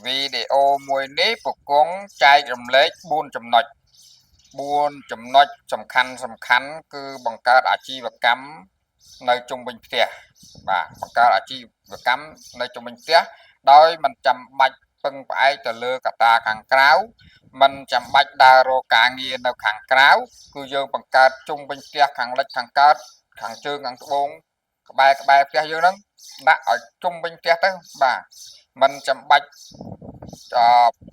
វីដេអូមួយនេះពពងចែករំលែក4ចំណុចសំខាន់គឺបង្កើតអាជីវកម្មនៅជុំវិញផ្ទះបាទបង្កើតអាជីវកម្មនៅជុំវិញផ្ទះដោយមិនចាំបាច់ពឹងផ្អែកទៅលើកត្តាខាងក្រៅមិនចាំបាច់ដើររកការងារនៅខាងក្រៅគឺយើងបង្កើតជុំវិញផ្ទះខាងលិចខាងកើតខាងជើងខាងត្បូងក្បែរផ្ទះយើងហ្នឹងដាក់ឲ្យជុំវិញផ្ទះទៅបាទមិនចាំបាច់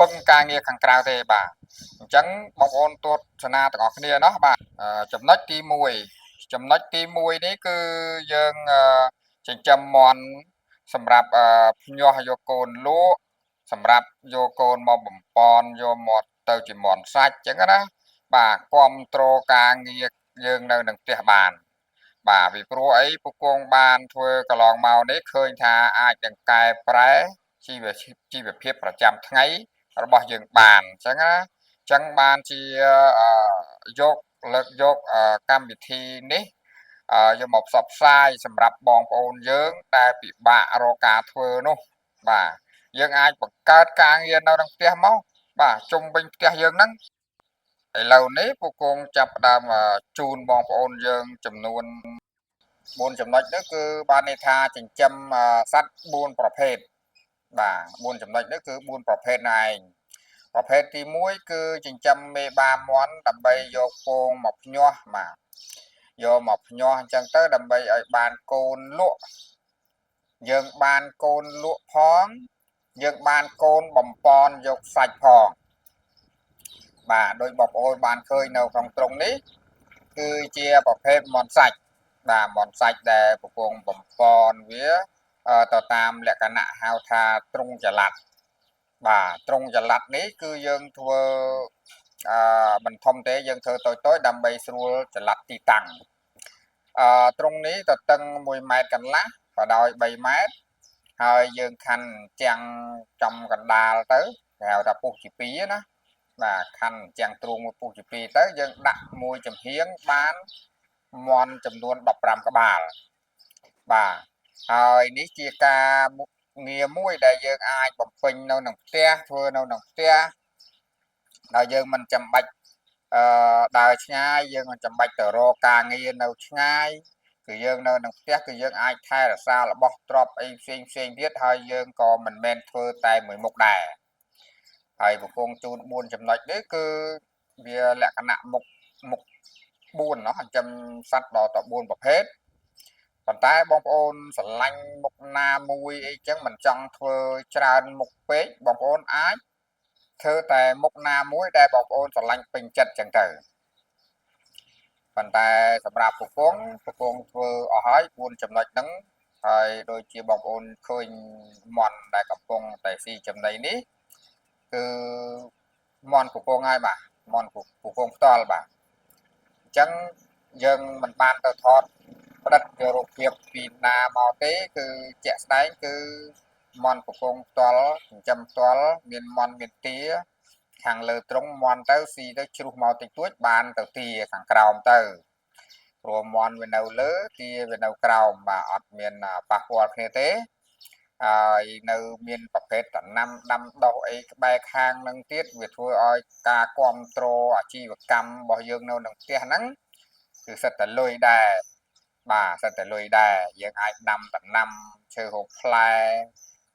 ពឹងការងារខាងក្រៅទេបាទអញ្ចឹងបងប្អូនទស្សនាទាំងអស់គ្នាเนาะបាទចំណុចទី1នេះគឺយើងចិញ្ចឹមមាន់សម្រាប់ភ្ញាស់យកកូនលក់សម្រាប់យកកូនមកបំពន់យកមកទៅជាមាន់សាច់អញ្ចឹងណាបាទគ្រប់គ្រងការងារយើងនៅនឹងផ្ទះបានបាទពីព្រោះអីពពងបានធ្វើកន្លងមកនេះឃើញថាអាចនឹងកែប្រែជីវភាពប្រចាំថ្ងៃរបស់យើងបានអញ្ចឹងណាអញ្ចឹងបានជាលើកយកកម្មវិធីនេះយកមកផ្សព្វផ្សាយសម្រាប់បងប្អូនយើងដែលពិបាករកការធ្វើនោះបាទយើងអាចបង្កើតការងារនៅក្នុងផ្ទះមកបាទជុំវិញផ្ទះយើងហ្នឹងឥឡូវនេះពូគង់ចាប់ផ្ដើមជូនបងប្អូនយើងចំនួន4ចំណុចនេះគឺបានន័យថាចិញ្ចឹមសត្វ4ប្រភេទបាទ4ចំណុចនេះគឺ4ប្រភេទណែឯងប្រភេទទី1គឺចិញ្ចឹមមេបាមាន់ដើម្បីយកពងមកភ្ញាស់បាទយកមកភ្ញាស់អញ្ចឹងទៅដើម្បីឲ្យបានកូនលក់យើងបានកូនលក់ផងយើងបានកូនបំពន់យកសាច់ផងបាទដោយបងប្អូនបានឃើញនៅក្នុងត្រង់នេះគឺជាប្រភេទមាន់សាច់បាទមាន់សាច់ដែលកំពុងបំពន់វាទៅតាមលក្ខណៈហៅថាទ្រុងចល័តបាទទ្រុងចល័តនេះគឺយើងធ្វើមិនធំទេយើងធ្វើតូចដើម្បីស្រួលចល័តទីតាំងទ្រុងនេះទៅតឹង1ម៉ែត្រកន្លះបដោយ3ម៉ែត្រហើយយើងខាន់ចាំងចំកណ្ដាលទៅគេហៅថាពុះជា2ណាបាទខាន់ចាំងទ្រូងមួយពុះជា2ទៅយើងដាក់មួយចំហៀងបានមាន់ចំនួន15ក្បាលបាទហើយនេះជាការងារមួយដែលយើងអាចបំពេញនៅក្នុងផ្ទះធ្វើនៅក្នុងផ្ទះដែលយើងមិនចាំបាច់ដើរឆ្ងាយយើងមិនចាំបាច់ទៅរកការងារនៅឆ្ងាយគឺយើងនៅក្នុងផ្ទះគឺយើងអាចថែរក្សារបស់ទ្រព្យអីផ្សេងទៀតហើយយើងក៏មិនមែនធ្វើតែមួយមុខដែរហើយកំពុងជូន4ចំណុចនេះគឺវាលក្ខណៈមុខ4เนาะចិញ្ចឹមសត្វដល់ទៅ4ប្រភេទប៉ុន្តែបងប្អូនស្រឡាញ់មុខណាមួយអីចឹងមិនចង់ធ្វើច្រើនមុខពេកបងប្អូនអាចធ្វើតែមុខណាមួយដែលបងប្អូនស្រឡាញ់ពេញចិត្តចឹងទៅប៉ុន្តែសម្រាប់ពពងធ្វើអស់ហើយ4ចំណុចហ្នឹងហើយដូចជាបងប្អូនឃើញមាន់ដែលកំពុងតែស៊ីចំណីនេះគឺមាន់ពពងហើយបាទមាន់ពពងផ្ទាល់បាទអញ្ចឹងយើងមិនបានទៅថតផ្ដិតយករូបភាពពីណាមកទេគឺជាក់ស្ដែងគឺមាន់ពពងផ្ទាល់ចិញ្ចឹមផ្ទាល់មានមាន់មានទាខាងលើត្រង់មាន់ទៅស៊ីទៅជ្រុះមកតិចតួចបានទៅទាខាងក្រោមទៅព្រោះមាន់វានៅលើទាវានៅក្រោមបាទអត់មានប៉ះពាល់គ្នាទេហើយនៅមានប្រភេទដំណាំដាំដុះអីក្បែរខាងនឹងទៀតវាធ្វើឲ្យការគ្រប់គ្រងអាជីវកម្មរបស់យើងនៅក្នុងផ្ទះហ្នឹងគឺសិតតែលុយដែរបាទសិតតែលុយដែរយើងអាចដាំដំណាំឈើហូបផ្លែ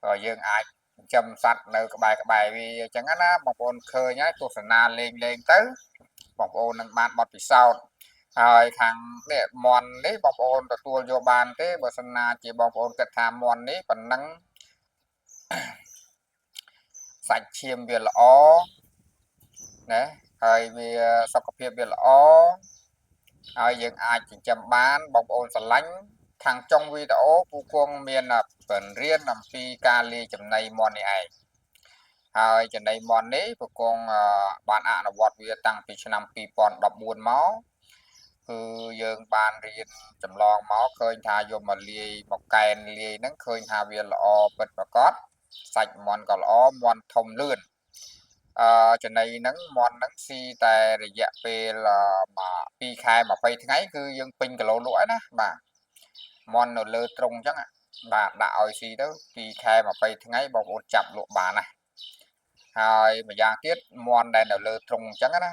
ក៏យើងអាចចិញ្ចឹមសត្វនៅក្បែរវាអញ្ចឹងណាបងប្អូនឃើញហើយទស្សនាលេងទៅបងប្អូននឹងបានបទពិសោធន៍ហើយខាងនេះមាន់នេះបងប្អូនទទួលយកបានទេបើសិនណាជាបងប្អូនគិតថាមាន់នេះប៉ុណ្ណឹងសាច់ឈាមវាល្អណាហើយវាសុខភាពវាល្អហើយយើងអាចចិញ្ចឹមបានបងប្អូនស្រឡាញ់ខាងចុងវីដេអូពូគង់មានបង្រៀនអំពីការលាយចំណីមាន់នេះឯងហើយចំណីមាន់នេះពូគង់បានអនុវត្តវាតាំងពីឆ្នាំ2014មកគឺយើងបានរៀនចម្លងមកឃើញថាយកមកលាយមកកែនលាយហ្នឹងឃើញថាវាល្អពិតប្រាកដសាច់មាន់ក៏ល្អមាន់ធំលឿនចំណីហ្នឹងមាន់ហ្នឹងស៊ីតែរយៈពេល2ខែ20ថ្ងៃគឺយើងពេញគីឡូលក់ហើយណាបាទមាន់នៅលើទ្រុងអញ្ចឹងបាទដាក់ឲ្យស៊ីទៅ2ខែ20ថ្ងៃបងប្អូនចាប់លក់បានណា ហើយម្យ៉ាងទៀតមន់ដែលនៅលើទ្រុងអញ្ចឹងណា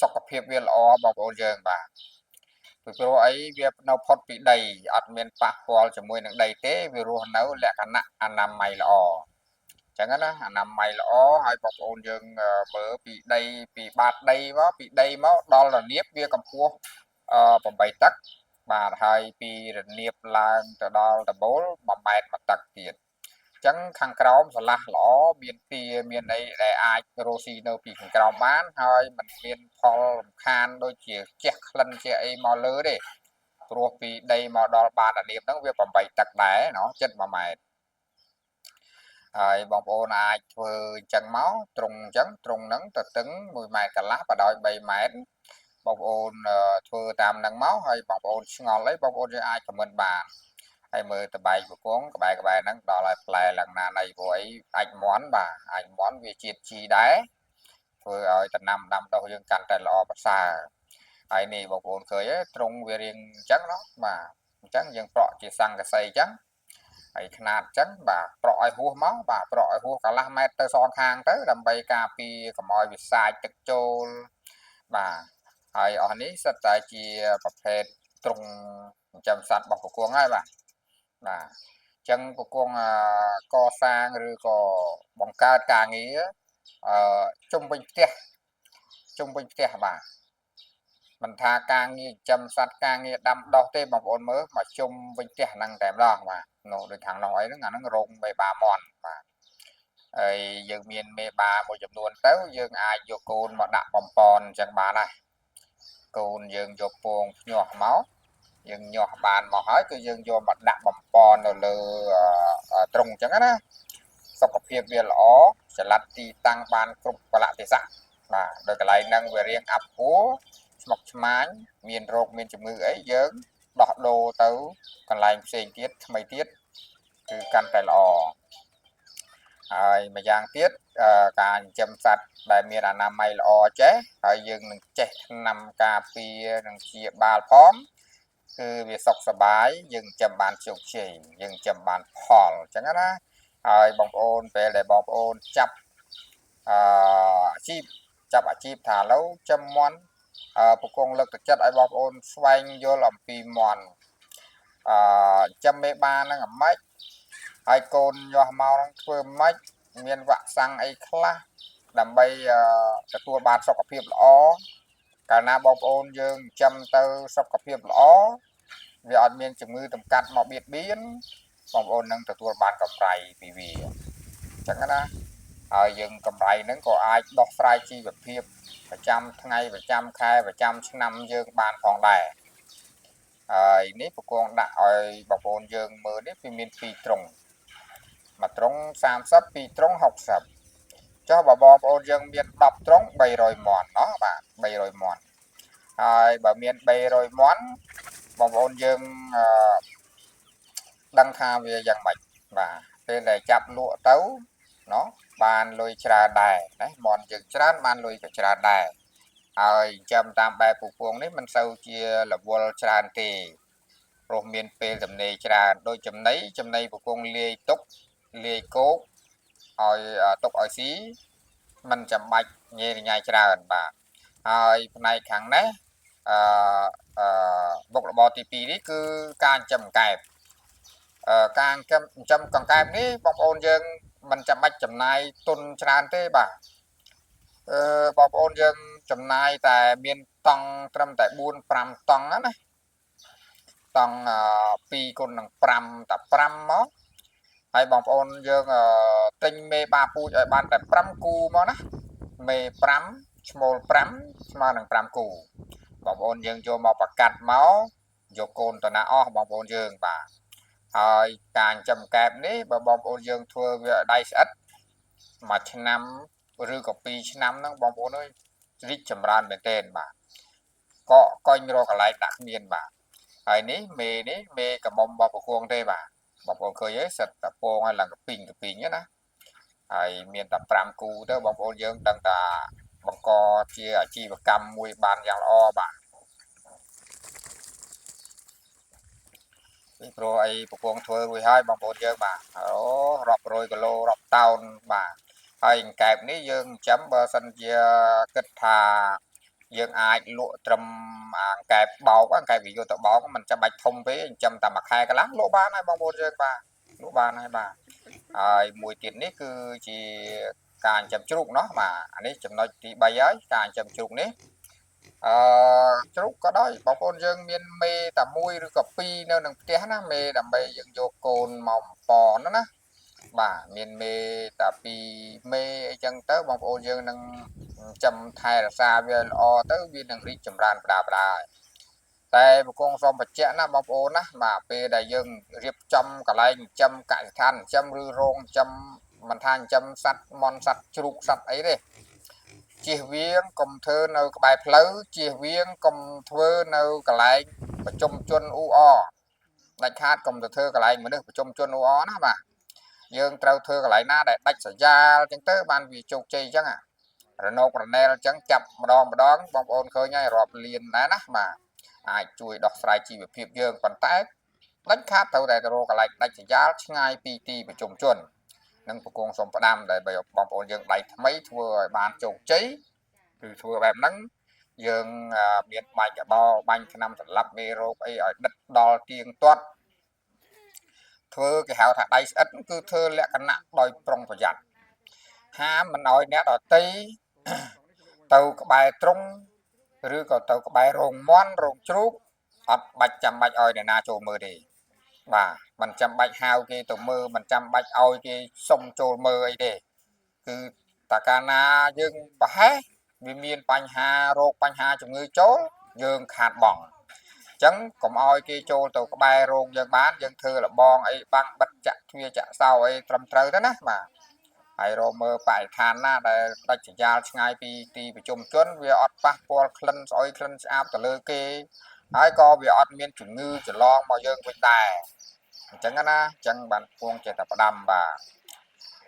សុខភាពវាល្អបងប្អូនយើងបាទពីព្រោះអីវានៅផុតពីដីអត់មានប៉ះពាល់ជាមួយនឹងដីទេវារស់នៅលក្ខណៈអនាម័យល្អចឹងណាអនាម័យល្អហើយបងប្អូនយើងមើលពីដីពីបាតដីមកពីដីមកដល់រនាបវាកម្ពស់8 ទឹកបាទហើយពីរនាបឡើងទៅដល់ដបូល1 ម៉ែត្រ 1 ទឹកទៀតចឹងខាងក្រោមស្រឡះល្អមានទាមានអីដែលអាចរស់ស៊ីនៅពីខាងក្រោមបានហើយมันមានផលរំខានដូចជាជះក្លិនជាអីមកលើទេព្រោះពីដីមកដល់បាតរនាបហ្នឹងវា8 ទឹកដែរណោះចិត្ត1 ម៉ែត្រហើយបងប្អូនអាចធ្វើអញ្ចឹងមកត្រង់អញ្ចឹងត្រង់ហ្នឹងទៅតឹង1 ម៉ែត្រកន្លះបដោយ3 ម៉ែត្របងប្អូនធ្វើតាមហ្នឹងមកហើយបងប្អូនឆ្ងល់អីបងប្អូនយើងអាចខមមិនបានហើយមើលតបែកពពងក្បែរហ្នឹងដល់ឲ្យផ្លែឡើងណានៃព្រោះអីអាចមន់បាទអាចមន់វាជាតិជីដែរធ្វើឲ្យដំណាំដាំដុះយើងកាន់តែល្អប្រសើរហើយនេះបងប្អូនឃើញទេត្រង់វារៀងអញ្ចឹងណាបាទអញ្ចឹងយើងប្រក់ជាសង្កសីអញ្ចឹងហើយຂະຫນាតអញ្ចឹងបាទប្រក់ឲ្យហួសមកបាទប្រក់ឲ្យហួសកន្លះម៉ែត្រទៅសងខាងទៅដើម្បីការពារកុំឲ្យវាសាចទឹកចូលបាទហើយអស់នេះសិតតែជាប្រភេទត្រង់ចិញ្ចឹមសត្វរបស់ពគង្គហើយបាទបាទចឹងពគង្គកសាងឬក៏បង្កើតការងារជុំវិញផ្ទះបាទមិនថាការងារចិញ្ចឹមសត្វការងារដាំដុះទេបងប្អូនមើលមកជុំវិញផ្ទះហ្នឹងតែម្ដងបាទនោះដូចខាងនោះអីហ្នឹងអាហ្នឹងរោងមេបាមន់បាទហើយយើងមានមេបាមួយចំនួនទៅយើងអាចយកកូនមកដាក់បំពន់អញ្ចឹងបានដែរកូនយើងយកពងញាស់មកយើងញាស់បានមកហើយគឺយើងយកមកដាក់បំពន់នៅលើទ្រុងអញ្ចឹងណាសុខភាពវាល្អចល័តទីតាំងបានគ្រប់កលៈទេសៈបាទដោយកន្លែងហ្នឹងវារៀងអាប់ពួរស្មុគឆ្មាញមានរោគមានជំងឺអីយើងដោះដូរទៅកន្លែងផ្សេងទៀតថ្មីទៀតគឺកាន់តែល្អហើយម្យ៉ាងទៀតការចិញ្ចឹមសត្វដែលមានអនាម័យល្អចេះហើយយើងនឹងចេះថ្នាំការពារនិងព្យាបាលផងគឺវាសុខសប្បាយយើងចិញ្ចឹមបានជោគជ័យយើងចិញ្ចឹមបានផលអញ្ចឹងណាហើយបងប្អូនពេលដែលបងប្អូនចាប់អាជីពថាឥឡូវចិញ្ចឹមមាន់ពគង្គលើកទឹកចិត្តឲ្យបងប្អូនស្វែងយល់អំពីមាន់ចិញ្ចឹមមេបាហ្នឹងអាម៉េចហើយកូនញាស់មកហ្នឹងធ្វើម៉េចមានវ៉ាក់សាំងអីខ្លះដើម្បីទទួលបានសុខភាពល្អកាលណាបងប្អូនយើងចិញ្ចឹមទៅសុខភាពល្អវាអត់មានជំងឺតម្កាត់មកបៀតបៀនបងប្អូននឹងទទួលបានកម្រៃពីវាអញ្ចឹងណាហើយយើងកម្រៃហ្នឹងក៏អាចដោះស្រាយជីវភាពប្រចាំថ្ងៃប្រចាំខែប្រចាំឆ្នាំយើងបានផងដែរហើយនេះពគង្គដាក់ឲ្យបងប្អូនយើងមើលនេះវាមាន2ទ្រុងមួយទ្រុង30 2ទ្រុង60ចុះបើបងប្អូនយើងមាន10ទ្រុង300មាន់ណោះបាទ300មាន់ហើយបើមាន300មាន់បងប្អូនយើងដឹងថាវាយ៉ាងម៉េចបាទពេលដែលចាប់លក់ទៅណោះបានលុយច្រើនដែរណាមាន់យើងច្រើនបានលុយក៏ច្រើនដែរហើយចាំតាមបែបពពងនេះមិនសូវជារវល់ច្រើនទេព្រោះមានពេលទំនេរច្រើនដូចចំណីពពងលាយទុកលាយគោកឲ្យទុកឲ្យស៊ីมันចាំបាច់ញ៉េរញ៉ៃច្រើនបាទហើយផ្នែកខាងនេះមុខរបរទី2នេះគឺការចិញ្ចឹមកង្កែបការចិញ្ចឹមកង្កែបនេះបងប្អូនយើងមិនចាំបាច់ចំណាយទុនច្រើនទេបាទបងប្អូនយើងចំណាយតែមានតង់ត្រឹមតែ4 5តង់ណាតង់2គុណនឹង5តែ5មកហើយបងប្អូនយើងទិញមេបាពូជឲ្យបានតែ5គូមកណាមេ5ឈ្មោល5ស្មើនឹង5គូបងប្អូនយើងយកមកប្រកាត់មកយកកូនតណាអស់បងប្អូនយើងបាទហើយការចិញ្ចឹមកែបនេះបើបងប្អូនយើងធ្វើវាដៃស្អិតមួយឆ្នាំឬក៏2ឆ្នាំហ្នឹងបងប្អូនអើយរីកចម្រើនមែនទែនបាទកុញរកកន្លែងដាក់គ្មានបាទហើយនេះមេកមុំរបស់ពគង្គទេបាទបងប្អូនឃើញទេសិតតែពងឲ្យឡើងកពីងណាហើយមានតែ5គូទៅបងប្អូនយើងដឹងថាបង្កជាអាជីវកម្មមួយបានយ៉ាងល្អបាទពីព្រោះអីពពងធ្វើរួចហើយបងប្អូនយើងបាទអូរាប់រយគីឡូរាប់តោនបាទ ហើយកែបនេះយើងចាំបើសិនជាគិតថាយើងអាចលក់ត្រឹមកែបបោកកែបវាយកទៅបោកមិនចាំបាច់ធំពេកចាំតែមួយខែកន្លះលក់បានហើយបងប្អូនយើងបាទលក់បានហើយបាទហើយមួយទៀតនេះគឺជាការចិញ្ចឹមជ្រូកเนาะបាទអានេះចំណុចទី3ហើយការចិញ្ចឹមជ្រូកនេះជ្រូកក៏ដោយបងប្អូនយើងមានមេតែមួយឬក៏ពីរនៅក្នុងផ្ទះណាមេដើម្បីយើងយកកូនមកប៉នណាបាទមានមេតែពីរមេអីចឹងទៅបងប្អូនយើងនឹងចាំថែរក្សាវាល្អទៅវានឹងរីកចម្រើនផ្ដាហើយតែបង្គងសូមបញ្ជាក់ណាបងប្អូនណាបាទពេលដែលយើងរៀបចំកន្លែងចិញ្ចឹមកសិដ្ឋានចិញ្ចឹមឬរោងចិញ្ចឹមមិនថាចិញ្ចឹមសត្វមន់សត្វជ្រូកសត្វអីទេជៀសវាងកុំធ្វើនៅក្បែរផ្លូវជៀសវាងកុំធ្វើនៅកន្លែងប្រជុំជនអ៊ូអដាច់ខាតកុំទៅធ្វើកន្លែងមនុស្សប្រជុំជនអ៊ូអណាបាទយើងត្រូវធ្វើកន្លែងណាដែលដាច់ស្រយាលអញ្ចឹងទៅបានវាជោគជ័យអញ្ចឹងរណោករណែលអញ្ចឹងចាប់ម្ដងបងប្អូនឃើញហើយរាប់លានដែរណាបាទអាចជួយដោះស្រាយជីវភាពយើងប៉ុន្តែដាច់ខាតត្រូវតែទៅរកកន្លែងដាច់ស្រយាលឆ្ងាយពីទីប្រជុំជននិងបង្គងសុំផ្ដាំដែលបងប្អូនយើងដៃថ្មីធ្វើឲ្យបានជោគជ័យគឺធ្វើបែបហ្នឹងយើងមានបាញ់កបោបាញ់ឆ្នាំសម្លាប់មេរោគអីឲ្យដិតដល់ទៀងទាត់ធ្វើគេហៅថាដៃស្អិតគឺធ្វើលក្ខណៈដោយប្រុងប្រយ័ត្នហាមមិនឲ្យអ្នកដតីទៅក្បែរទ្រុងឬក៏ទៅក្បែររោងមន់រោងជ្រូកអត់បាច់ចាំបាច់ឲ្យអ្នកណាចូលមើលទេបាទមិនចាំបាច់ហៅគេទៅមើលមិនចាំបាច់ឲ្យគេសុំចូលមើលអីទេគឺតើកាលណាយើងប្រហែសវាមានបញ្ហារោគបញ្ហាជំងឺចូលយើងខាតបង់អញ្ចឹងកុំឲ្យគេចូលទៅក្បែររោងយើងបានយើងធ្វើលបងអីបាំងបិទចាក់ទ្វារចាក់សោអីត្រឹមត្រូវទៅណាបាទហើយរកមើលបរិស្ថានណាដែលដាច់ស្រយាលឆ្ងាយពីទីប្រជុំជនវាអត់ប៉ះពាល់ក្លិនស្អុយក្លិនស្អាបទៅលើគេហើយក៏វាអត់មានជំងឺច្រឡងមកយើងវិញដែរអញ្ចឹងណាអញ្ចឹងបានពងចេះតែផ្ដាំបាទ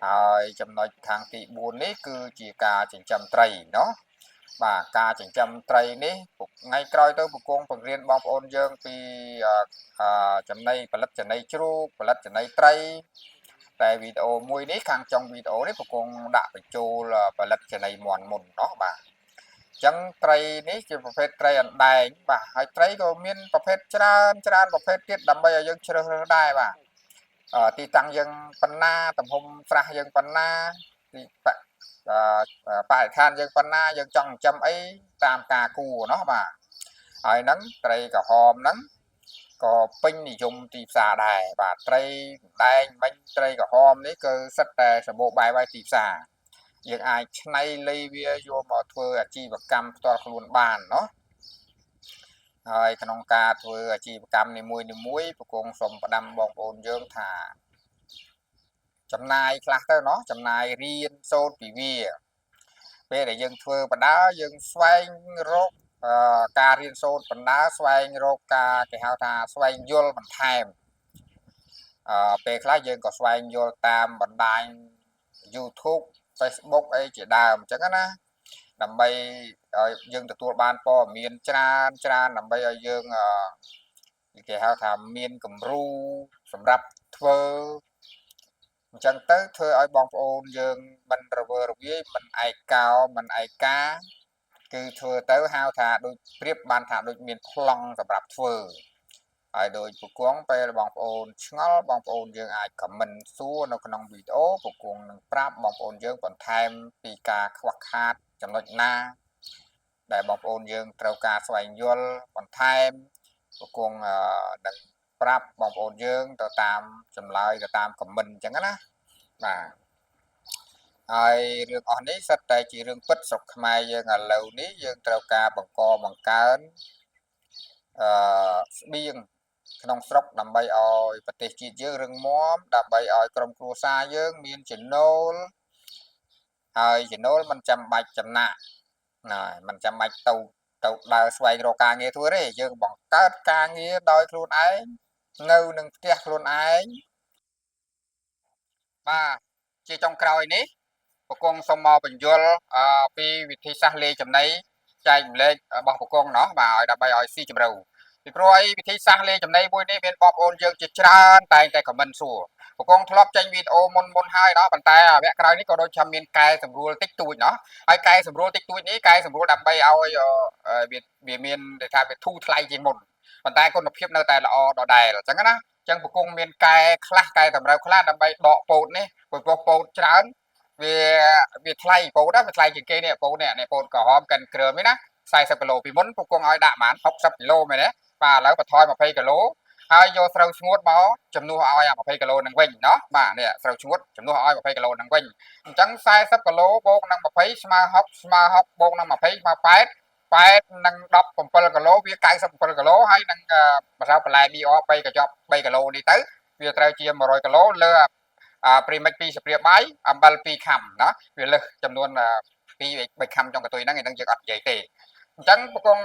ហើយចំណុចខាងទី4នេះគឺជាការចិញ្ចឹមត្រីเนาะបាទការចិញ្ចឹមត្រីនេះថ្ងៃក្រោយទៅបង្គងបង្រៀនបងប្អូនយើងពីចំណីផលិតចំណីជ្រូកផលិតចំណីត្រីតែវីដេអូមួយនេះខាងចុងវីដេអូនេះបង្គងដាក់បញ្ចូលផលិតចំណីមាន់មុនเนาะបាទអញ្ចឹងត្រីនេះជាប្រភេទត្រីអណ្ដែងបាទហើយត្រីក៏មានប្រភេទច្រើនប្រភេទទៀតដើម្បីឲ្យយើងជ្រើសរើសដែរបាទទីតាំងយើងប៉ុណ្ណាទំហំស្រះយើងប៉ុណ្ណាទីបរិស្ថានយើងប៉ុណ្ណាយើងចង់ចិញ្ចឹមអីតាមការគួរเนาะបាទហើយហ្នឹងត្រីក្រហមហ្នឹងក៏ពេញនិយមទីផ្សារដែរបាទត្រីដែងមិញត្រីក្រហមនេះគឺសិតតែសម្បូរបែបហើយទីផ្សារយើងអាចឆ្នៃលៃវាយកមកធ្វើអាជីវកម្មផ្ទាល់ខ្លួនបានเนาะហើយក្នុងការធ្វើអាជីវកម្មនីមួយបង្គងសូមផ្ដាំបងប្អូនយើងថាចំណាយខ្លះទៅเนาะចំណាយរៀនសូត្រពីវាពេលដែលយើងធ្វើបណ្ដាយើងស្វែងរកការរៀនសូត្របណ្ដាស្វែងរកការគេហៅថាស្វែងយល់បន្ថែមពេលខ្លះយើងក៏ស្វែងយល់តាមបណ្ដាញ YouTube Facebook អីជាដើមអញ្ចឹងណាដើម្បីឲ្យយើងទទួលបានព័ត៌មានច្រើនដើម្បីឲ្យយើងគេហៅថាមានគំរូសម្រាប់ធ្វើអញ្ចឹងទៅធ្វើឲ្យបងប្អូនយើងមិនរវើរវាយមិនឯកោមិនឯកាគឺធ្វើទៅហៅថាដូចប្រៀបបានថាដូចមានប្លង់សម្រាប់ធ្វើហើយដោយពគងពេលបងប្អូនឆ្ងល់បងប្អូនយើងអាចខមមិនសួរនៅក្នុងវីដេអូពគងនឹងប្រាប់បងប្អូនយើងបន្ថែមពីការខ្វះខាតចំណុចណាដែលបងប្អូនយើងត្រូវការស្វែងយល់បន្ថែមពគងនឹងប្រាប់បងប្អូនយើងទៅតាមចម្លើយទៅតាមខមមិនអញ្ចឹងណាបាទហើយរឿងអស់នេះសិតតែជារឿងពិតស្រុកខ្មែរយើងឥឡូវនេះយើងត្រូវការបង្កើនស្បៀងក្នុងស្រុកដើម្បីឲ្យប្រទេសជាតិយើងរឹងមាំដើម្បីឲ្យក្រុមគ្រួសារយើងមានចំណូលហើយចំណូលមិនចាំបាច់ចំណាក់ណាមិនចាំបាច់ទៅដើរស្វែងរកការងារធ្វើទេយើងបង្កើតការងារដោយខ្លួនឯងនៅនឹងផ្ទះខ្លួនឯងបាទជាចុងក្រោយនេះបង្គងសូមមកបញ្យល់ពីវិធីសាស្ត្រលេចំណីចែកម្លែករបស់បង្គងเนาะបាទឲ្យដើម្បីឲ្យស៊ីជម្រៅពីព្រោះអីវិធីសាស្ត្រលេចំណីមួយនេះមានបងប្អូនយើងជាច្រើនតែងតែខមមិនសួរ ប្រកងធ្លាប់ចេញវីដេអូមុនហើយđóប៉ុន្តែវគ្គក្រោយនេះក៏ដូចជាមានកែសម្រួលតិចតួចเนาะហើយកែសម្រួលតិចតួចនេះកែសម្រួលដើម្បីឲ្យវាមានគេថាវាធូរថ្លៃជាងមុនប៉ុន្តែគុណភាពនៅតែល្អដដែលអញ្ចឹងណាអញ្ចឹងប្រកងមានកែខ្លះកែតម្រូវខ្លះដើម្បីដកពោតនេះព្រោះពោតច្រើនវាថ្លៃពោតណាវាថ្លៃជាងគេនេះពោតនេះពោតក្រហមកិនក្រើមនេះណា40គីឡូពីមុនប្រកងឲ្យដាក់ប្រហែល60គីឡូមែនទេបាទឥឡូវបន្ថយ20គីឡូហើយយកស្រូវស្ងួតមកជំនួសឲ្យ20គីឡូនឹងវិញเนาะបាទនេះស្រូវស្ងួតជំនួសឲ្យ20គីឡូនឹងវិញអញ្ចឹង40គីឡូបូកនឹង20ស្មើ60ស្មើ60បូកនឹង20ស្មើ8នឹង17គីឡូវា97គីឡូហើយនឹងម្សៅបន្លែ BR 3កញ្ចប់3គីឡូនេះទៅវាត្រូវជា100គីឡូលើព្រីមិច2ស្ព្រាបាយអំបិល2ខាំណាវាលើសចំនួន2 3ខាំចុងកន្ទុយហ្នឹងឯងយើងអត់និយាយទេអញ្ចឹងប្រកង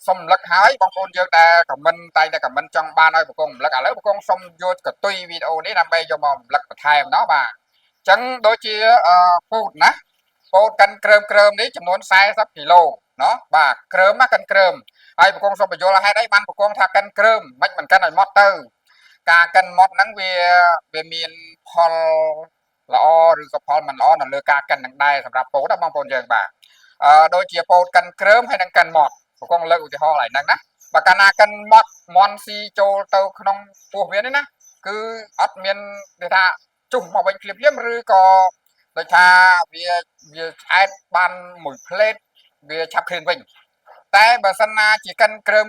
សុំរំលឹកហើយបងប្អូនយើងដែលខមមិនតែខមមិនចង់បានឲ្យប្រកងរំលឹកឥឡូវប្រកងសុំយកកន្ទុយវីដេអូនេះដើម្បីយកមករំលឹកបន្ថែមណោះបាទអញ្ចឹងដូចជាពោតណាពោតកិនក្រើមនេះចំនួន40គីឡូណោះបាទក្រើមណាកិនក្រើមហើយប្រកងសុំបញ្យល់ហេតុអីបានប្រកងថាកិនក្រើមមិនកិនឲ្យម៉ត់ទៅការកិនម៉ត់ហ្នឹងវាមានផលល្អឬក៏ផលមិនល្អនៅលើការកិននឹងដែរសម្រាប់ពោតណាបងប្អូនយើងបាទដូចជាពោតកិនក្រើមហើយនឹងកិនម៉ត់ប្រកងលើកឧទាហរណ៍ហ្នឹងណាបើកាលណាកិនម៉ត់មន់ស៊ីចូលទៅក្នុងពោះវានេះណាគឺអត់មានគេថាជុះមកវិញភ្លាមឬក៏ដូចថាវាឆ្អែតបានមួយផ្លេតវាឆាប់ឃ្លានវិញតែបើសិនណាជាកិនក្រើម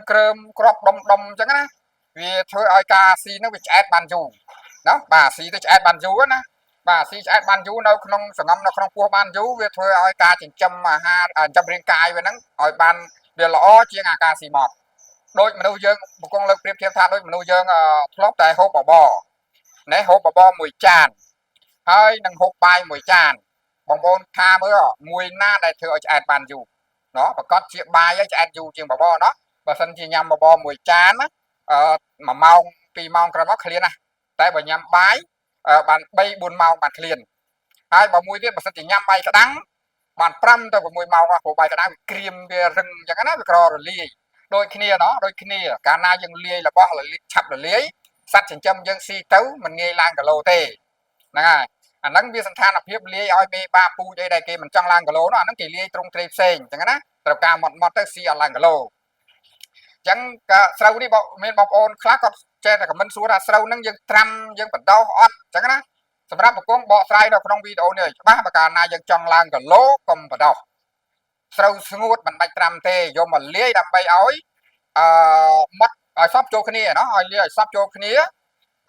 ក្របដុំអញ្ចឹងណាវាធ្វើឲ្យការស៊ីនោះវាឆ្អែតបានយូរណាបាទស៊ីទៅឆ្អែតបានយូរណាបាទស៊ីឆ្អែតបានយូរនៅក្នុងសង្ងំនៅក្នុងពោះបានយូរវាធ្វើឲ្យការចិញ្ចឹមអាហារចិញ្ចឹមរាងកាយវាហ្នឹងឲ្យបានវាល្អជាងអាការស៊ីម៉ត់ដូចមនុស្សយើងបង្គងលើកប្រៀបធៀបថាដូចមនុស្សយើងធ្លាប់តែហូបបបរណែហូបបបរមួយចានហើយនឹងហូបបាយមួយចានបងប្អូនថាមើលមួយណាដែលធ្វើឲ្យឆ្អែតបានយូរណោះប្រកាសជាបាយឲ្យឆ្អែតយូរជាងបបរណោះបើសិនជាញ៉ាំបបរមួយចានណា1ម៉ោង2ម៉ោងក្រោយមកឃ្លានណាតែបើញ៉ាំបាយបាន3 4ម៉ោងបានឃ្លានហើយបើមួយទៀតបើសិនជាញ៉ាំបាយក្តាំងបាន5ទៅ6ម៉ោងព្រោះបាយក្តាំងវាក្រៀមវារឹងអញ្ចឹងណាវាក្ររលាយដូចគ្នាណោះដូចគ្នាកាលណាយើងលាយរបស់ឆាប់រលាយសត្វចិញ្ចឹមយើងស៊ីទៅមិនងាយឡើងគីឡូទេហ្នឹងហើយអាហ្នឹងវាសន្តានភាពលាយឲ្យមេបាពូជអីដែលគេមិនចង់ឡើងគីឡូនោះអាហ្នឹងគេលាយត្រង់ត្រីផ្សេងអញ្ចឹងណាត្រូវការម៉ត់ទៅស៊ីអត់ឡើងគីឡូអញ្ចឹងក៏ស្រូវនេះមានបងប្អូនខ្លះគាត់ចេះតែខមមិនសួរថាស្រូវហ្នឹងយើងត្រាំយើងបដោសអត់អញ្ចឹងណាសម្រាប់ប្រគងបកស្រាយនៅក្នុងវីដេអូនេះច្បាស់បើកាលណាយើងចង់ឡើងគីឡូកុំបដោសស្រូវស្ងួតមិនបាច់ត្រាំទេយកមកលាយដើម្បីឲ្យម៉ត់ឲ្យសពចូលគ្នាណោះឲ្យលាយឲ្យសពចូលគ្នា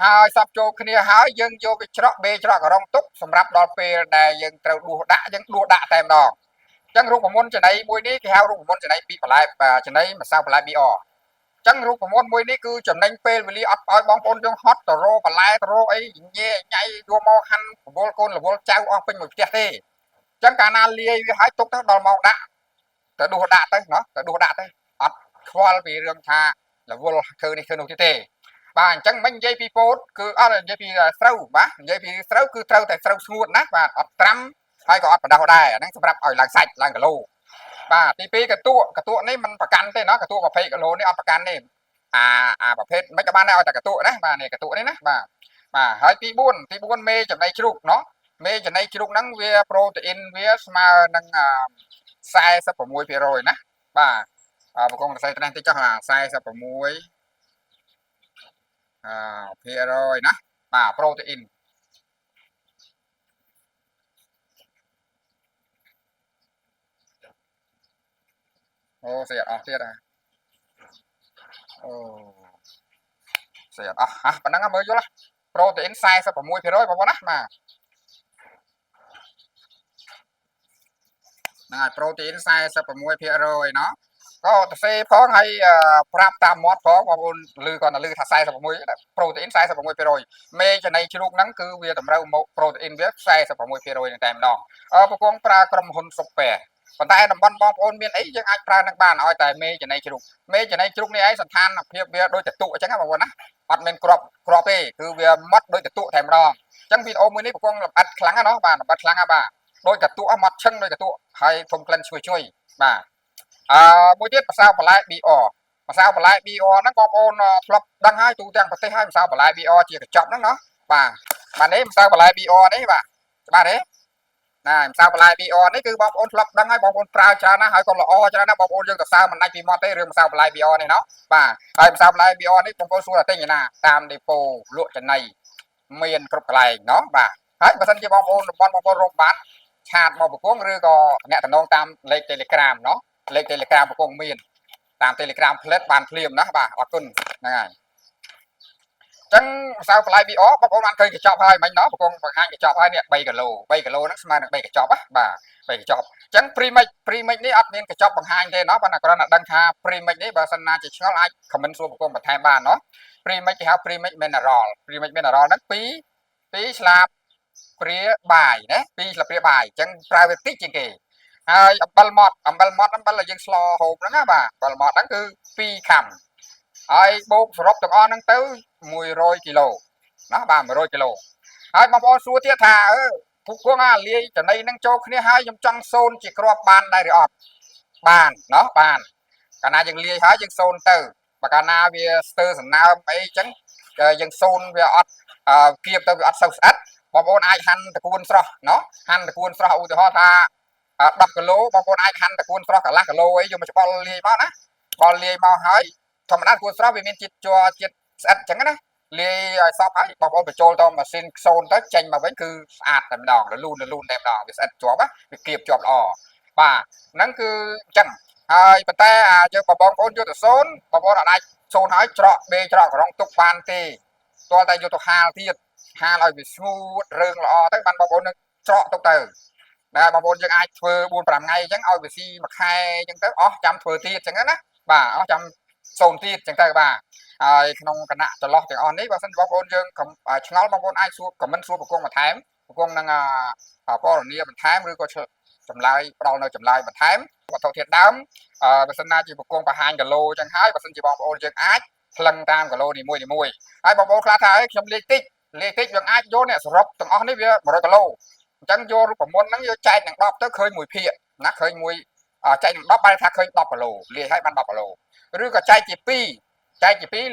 ហើយសពចូលគ្នាហើយយើងយកវាច្រកបេច្រកករងទុកសម្រាប់ដល់ពេលដែលយើងត្រូវដួសដាក់យើងដួសដាក់តែម្ដងអញ្ចឹងរូបមន្តចំណីមួយនេះគេហៅរូបមន្តចំណីពីបន្លែចំណីម្សៅបន្លែ BR អញ្ចឹងរូបមន្តមួយនេះគឺចំណេញពេលវេលាអត់ឲ្យបងប្អូនយើងហត់ទៅរកបន្លែទៅរកអីញ៉ែញ៉ៃយកមកហាន់រវល់កូនរវល់ចៅអស់ពេញមួយផ្ទះទេអញ្ចឹងកាលណាលាយវាឲ្យទុកទៅដល់មកដាក់ទៅដួសដាក់ទៅណោះទៅដួសដាក់ទៅអត់ខ្វល់ពីរឿងថារវល់ធ្វើនេះធ្វើនោះទៀតទេបាទអញ្ចឹងមិននិយាយពីពោតគឺអត់និយាយពីស្រូវបាទនិយាយពីស្រូវគឺត្រូវតែស្រូវស្ងួតណាបាទអត់ត្រាំហើយក៏អត់បដោះដែរអាហ្នឹងសម្រាប់ឲ្យឡើងសាច់ឡើងគីឡូបាទទី2កតក់នេះมันប្រកាន់ទេណាកតក់20គីឡូនេះអត់ប្រកាន់ទេអាប្រភេទមិនក៏បានដែរឲ្យតែកតក់ណាបាទនេះកតក់នេះណាបាទហើយទី4មេចំណីជ្រូកណោះមេចំណីជ្រូកហ្នឹងវាប្រូតេអ៊ីនវាស្មើនឹង46%ណាបាទប្រកងសរសេរត្រេះតិចចុះ46ភាគរយណាបាទប្រូតេអ៊ីនអូស្អីអត់ទៀតអូស្អីអត់ប៉ុណ្ណឹងមើលយល់ប្រូតេអ៊ីន46%បងប្អូនណាបាទហ្នឹងហើយប្រូតេអ៊ីន46%ណោះក៏សរសេរផងហើយប្រាប់តាមមាត់ផងបងប្អូនឮគាត់ទៅឮថា46ប្រូតេអ៊ីន46%មេចំណីជ្រូកហ្នឹងគឺវាតម្រូវមកប្រូតេអ៊ីនវា46%នឹងតែម្ដងប្រគងប្រើក្រុមហ៊ុនសុកប៉ែប៉ុន្តែតំបន់បងប្អូនមានអីយើងអាចប្រើនឹងបានឲ្យតែមេចំណីជ្រូកមេចំណីជ្រូកនេះឯងសន្តានភាពវាដូចតតុអញ្ចឹងបងប្អូនណាអត់មានក្របទេគឺវាម៉ត់ដូចតតុតែម្ដងអញ្ចឹងវីដេអូមួយនេះប្រគងលម្អិតខ្លាំងណាស់បាទលម្អិតខ្លាំងណាស់បាទដូចកតុម៉ត់ឈឹងដូចកតុហើយធំក្លិនឈ្ងុយបាទមួយទៀតម្សៅបន្លែ BR ម្សៅបន្លែ BR ហ្នឹងបងប្អូនធ្លាប់ដឹងហើយទូទាំងប្រទេសហើយម្សៅបន្លែ BR ជាកញ្ចប់ហ្នឹងណា បាទនេះម្សៅបន្លែ BR នេះបាទទេណាម្សៅបន្លែ BR នេះគឺបងប្អូនធ្លាប់ដឹងហើយបងប្អូនប្រើច្រើនណាស់ហើយក៏ល្អច្រើនណាស់បងប្អូនយើងទៅសើមិនដាច់ពីមាត់ទេរឿងម្សៅបន្លែ BR នេះណោះបាទហើយម្សៅបន្លែ BR នេះបងប្អូនសួរថាទិញឯណាតាមដេប៉ូលក់ចំណីមានគ្រប់កន្លែងណោះបាទហើយបើសិនជាបងប្អូនបងប្អូនរកបានឆាតមកប្រគងឬក៏អ្នកតំណងតាមលេខ Telegram ណោះលេខ Telegram ប្រគងមានតាម Telegram ផ្លេតបានភ្លាមណាបាទអរគុណហ្នឹងហើយចឹងម្សៅបន្លែ BR បងប្អូនបានឃើញកញ្ចប់ហើយមិញណោះប្រគងបង្ហាញកញ្ចប់ហើយនេះ3គីឡូហ្នឹងស្មើនឹង3កញ្ចប់បាទ3កញ្ចប់ចឹង premix នេះអត់មានកញ្ចប់បង្ហាញទេណោះប៉ុន្តែគ្រាន់តែដឹងថា premix នេះបើសិនណាជាឆ្ងល់អាច comment សួរប្រគងបន្ថែមបានណោះ premix គេហៅ premix mineral ហ្នឹង2ស្លាបព្រាបាយណា2ស្លាបព្រាបាយចឹងប្រើវាតិចជាងគេហើយអំបិលម៉ត់អំបិលដែលយើងស្លហូបហ្នឹងណាបាទអំបិលម៉ត់ហ្នឹងគឺ2ខាំហើយបូកសរុបទាំងអស់ហ្នឹងទៅ100គីឡូណាបាទ100គីឡូហើយបងប្អូនសួរទៀតថាពួកគួងលាយចំណីនឹងចូលគ្នាហើយខ្ញុំចង់សូនជាគ្រាប់បានដែរឬអត់បានណោះបានកាលណាយើងលាយហើយយើងសូនទៅបើកាលណាវាស្ទើរសំណើមអីចឹងយើងសូនវាអត់គៀបទៅវាអត់សូវស្អិតបងប្អូនអាចហាន់តកួនស្រស់ណោះហាន់តកួនស្រស់ឧទាហរណ៍ថា10គីឡូបងប្អូនអាចហាន់តកួនស្រស់កន្លះគីឡូអីយកមកច្បល់លាយមកណាច្បល់លាយមកហើយធម្មតាតកួនស្រស់វាមានជាតិជ័រជាតិស្អិតចឹងណាលាយឲ្យសពហើយបងប្អូនបញ្ចូលទៅម៉ាស៊ីនខ្សូនទៅចេញមកវិញគឺស្អាតតែម្ដងរលូនតែម្ដងវាស្អិតជាប់វាគៀបជាប់ល្អបាទហ្នឹងគឺអញ្ចឹងហើយប៉ុន្តែយើងបងប្អូនយកទៅសូនបងប្អូនអាចសូនហើយច្រកបេច្រកក្រងទុកបានទេទាល់តែយកទៅហាលទៀតហាលឲ្យវាស្ងួតរឿងល្អទៅបានបងប្អូននឹងច្រកទុកទៅណាបងប្អូនយើងអាចធ្វើ4 5ថ្ងៃអញ្ចឹងឲ្យវាស៊ីមួយខែអញ្ចឹងទៅអស់ចាំធ្វើទៀតអញ្ចឹងណាបាទអស់ចាំសូនទៀតអញ្ចឹងទៅបាទហើយក្នុងគណៈចន្លោះទាំងអស់នេះបើសិនបងប្អូនយើងឆ្ងល់បងប្អូនអាចសួរខមមិនសួរប្រគងបន្ថែមប្រគងនឹងពណ៌នាបន្ថែមឬក៏ចម្លើយផ្ដល់នៅចម្លើយបន្ថែមវត្ថុធាតុដើមបើសិនណាជាប្រគងបង្ហាញគីឡូអញ្ចឹងហើយបើសិនជាបងប្អូនយើងអាចផ្លឹងតាមគីឡូនីមួយហើយបងប្អូនខ្លះថាខ្ញុំលេខតិចយើងអាចយកនេះសរុបទាំងអស់នេះវា100គីឡូអញ្ចឹងយករូបមន្តហ្នឹងយកចែកនឹង10ទៅឃើញមួយភាគណាឃើញមួយចែកនឹង10បែរថាឃើញ10គីឡូលាយឲ្យបាន10គីឡូឬក៏ចែកជា2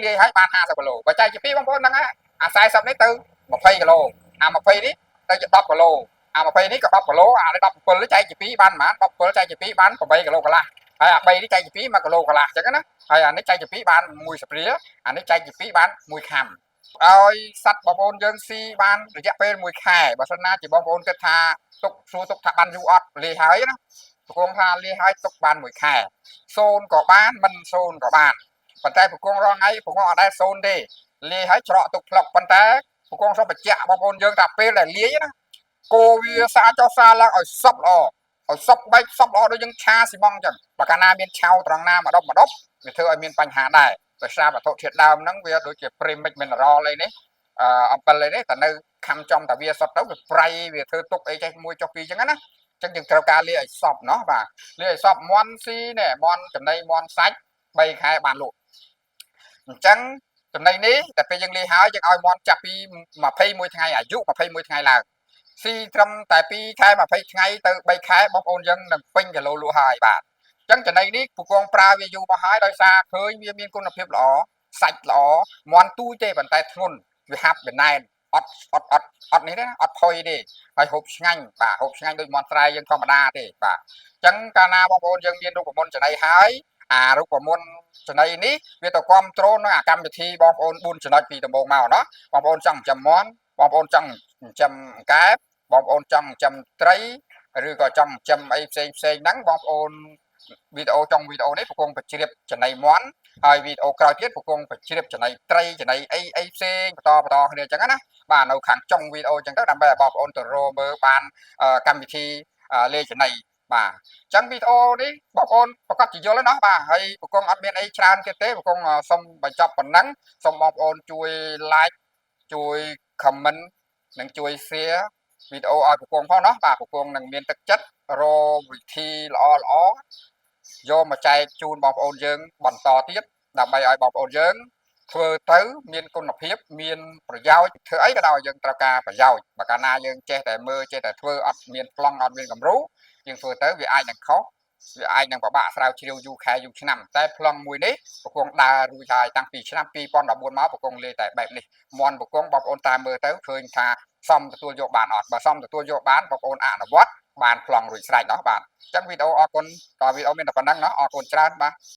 លាយឲ្យបាន50គីឡូបើចែកជា2បងប្អូនហ្នឹងអា40នេះទៅ20គីឡូអា20នេះទៅជា10គីឡូអា20នេះក៏10គីឡូអា17នេះចែកជា2បានប៉ុន្មាន17ចែកជា2បាន8គីឡូកន្លះហើយអា3នេះចែកជា2 1គីឡូកន្លះអញ្ចឹងណាហើយអានេះចែកជា2បាន1ស្ព្រាអានេះចែកជា2បាន1ខាំឲ្យសัตว์បងប្អូនយើងស៊ីបានរយៈពេល1ខែបើសិនណាជាបងប្អូនគិតថាទុកសួរទុកថាបានយូរអត់លាយហើយណាប្រគងថាលាយហើយទុកបាន1ខែសូនក៏បានមិនសូនក៏បានប៉ុន្តែប្រគងរងថ្ងៃប្រគងអត់ដែលសូនទេលាយហើយច្រកទុកផ្លុកប៉ុន្តែប្រគងសូមបញ្ជាក់បងប្អូនយើងថាពេលដែលលាយណាគោវាសាចុះសាឡើងឲ្យសប់ល្អឲ្យសប់បែកសប់ល្អដូចយើងឆាស៊ីម៉ងអញ្ចឹងបើកាលណាមានឆៅត្រង់ណាម្ដុំវាធ្វើឲ្យមានបញ្ហាដែរដោយសារវត្ថុធាតុដើមហ្នឹងវាដូចជា premix mineral អីនេះអំបិលអីនេះតែនៅខំចំតាវាសុទ្ធទៅវាប្រៃវាធ្វើទុកអីចេះមួយចុះពីរអញ្ចឹងណាអញ្ចឹងយើងត្រូវការលាយឲ្យសប់ណោះបាទលាយឲ្យសប់មន់ស៊ីនេះមន់ចំណីមន់សាច់3ខែបានលក់អញ្ចឹងចំណីនេះតែពេលយើងលាយហើយយើងឲ្យមន់ចាប់ពី21ថ្ងៃអាយុ21ថ្ងៃឡើងស៊ីត្រឹមតែ2ខែ20ថ្ងៃទៅ3ខែបងប្អូនយើងនឹងពេញគីឡូលក់ហើយបាទអញ្ចឹងចំណីនេះពូកងប្រើវាយូរមកហើយដោយសារឃើញវាមានគុណភាពល្អសាច់ល្អមន់ទូចទេប៉ុន្តែធ្ងន់វាហាប់វាណែនអត់នេះទេអត់ផុយទេហើយហូបឆ្ងាញ់បាទហូបឆ្ងាញ់ដូចមន់ស្រែយើងធម្មតាទេបាទអញ្ចឹងកាលណាបងប្អូនយើងមានរូបមន្តចំណីហើយរូបមន្តចំណីនេះវាទៅគ្រប់គ្រងនៅកម្មវិធីបងប្អូន4ចំណុចពីដំបូងមកណាបងប្អូនចង់ចិញ្ចឹមមន់បងប្អូនចង់ចិញ្ចឹមកែបបងប្អូនចង់ចិញ្ចឹមត្រីឬក៏ចង់ចិញ្ចឹមអីផ្សេងហ្នឹងបងប្អូនវីដេអូចុងវីដេអូនេះប្រគងបញ្ជ្រាបចំណីមន់ហើយវីដេអូក្រោយទៀតប្រគងបញ្ជ្រាបចំណីត្រីចំណីអីផ្សេងបន្តគ្នាអញ្ចឹងណាបាទនៅខាងចុងវីដេអូអញ្ចឹងទៅដើម្បីឲ្យបងប្អូនទៅរកមើលបានកម្មវិធីលេខចំណីបាទអញ្ចឹងវីដេអូនេះបងប្អូនប្រកាសជាយល់ហើយណាបាទហើយប្រគងអត់មានអីច្រើនទៀតទេប្រគងសូមបញ្ចប់ប៉ុណ្ណឹងសូមបងប្អូនជួយ like ជួយ comment និងជួយ share វីដេអូឲ្យប្រគងផងណាបាទប្រគងនឹងមានទឹកចិត្តរកវិធីល្អយកមកចែកជូនបងប្អូនយើងបន្តទៀតដើម្បីឲ្យបងប្អូនយើងធ្វើទៅមានគុណភាពមានប្រយោជន៍ធ្វើអីក៏ដោយយើងត្រូវការប្រយោជន៍បើកាលណាយើងចេះតែមើលចេះតែធ្វើអត់មានប្លង់អត់មានគំរូយើងធ្វើទៅវាអាចនឹងខុស វាអាចនឹងពិបាកស្រាវជ្រាវយូរខែយូរឆ្នាំតែប្លង់មួយនេះប្រគងដើររួចហើយតាំងពីឆ្នាំ2014មកប្រគងលេតែបែបនេះមន់ប្រគងបងប្អូនតាមមើលទៅឃើញថាសមទទួលយកបានអត់បើសមទទួលយកបានបងប្អូនអនុវត្តបានប្លង់រួចស្រេចអស់បាទអញ្ចឹងវីដេអូអរគុណតើវីដេអូមានតែប៉ុណ្ណឹងអរគុណច្រើនបាទ